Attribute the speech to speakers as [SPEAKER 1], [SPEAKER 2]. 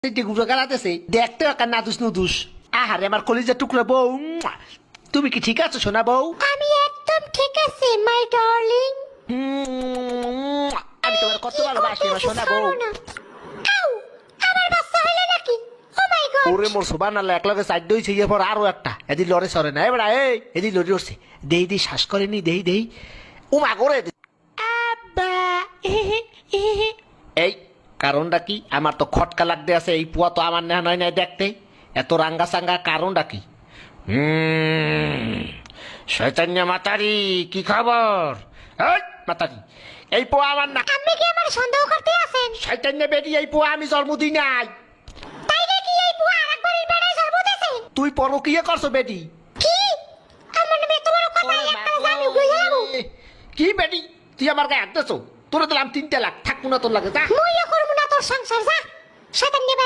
[SPEAKER 1] গুঁড়ো গালাতেছে দেখতে একা নাদুস নুদুস। আহারে আমার কলিজার টুকরা বউ, তুমি কি ঠিক আছো সোনা বউ?
[SPEAKER 2] আমি একদম ঠিক আছি মাই ডার্লিং।
[SPEAKER 1] আমি তোমার কত ভালোবাসি আমার সোনা বউ।
[SPEAKER 2] আমার বাচ্চা হইলো নাকি? ও মাই গড।
[SPEAKER 1] ওরে মোর সোবান আল্লাহ একলগে সাইড দইছে ইয়ে পর আরো একটা এদি লড়ে সরে না এবার এদি লড়ে উঠছে দেই দেই শ্বাস করেনি দেই ও মা করে
[SPEAKER 2] আব্বা
[SPEAKER 1] এই কারণটা কি? আমার তো খটকা লাগতে আছে, এই পুয়া তো আমার নেহা নয় নাই দেখতে, এত রাঙ্গা সাঙ্গা কারণটা কি? শয়তান্য মাতারি কি খবর? এই মাতারি এই পোয়া আমার না।
[SPEAKER 2] আপনি কি আমার সন্দেহ করতে আছেন?
[SPEAKER 1] শয়তান্য বেটি এই পোয়া আমি জন্ম দিই নাই।
[SPEAKER 2] তাই নাকি এই বুয়া আরেকবার এই বেড়ায় জন্ম দিয়েছে?
[SPEAKER 1] তুই পরকিয়া করছো বেটি?
[SPEAKER 2] কি? আমার নামে এত বড় কথা একটা আমি বুঝে যাবো।
[SPEAKER 1] কি বেটি তুই আমার গায়ে হাত দিছো? তোরে দিলাম 3 লাখ, থাকবো না তোর লাগে যা।
[SPEAKER 2] মুইও করবো না তোর সংসার, যা শয়তান নেবে।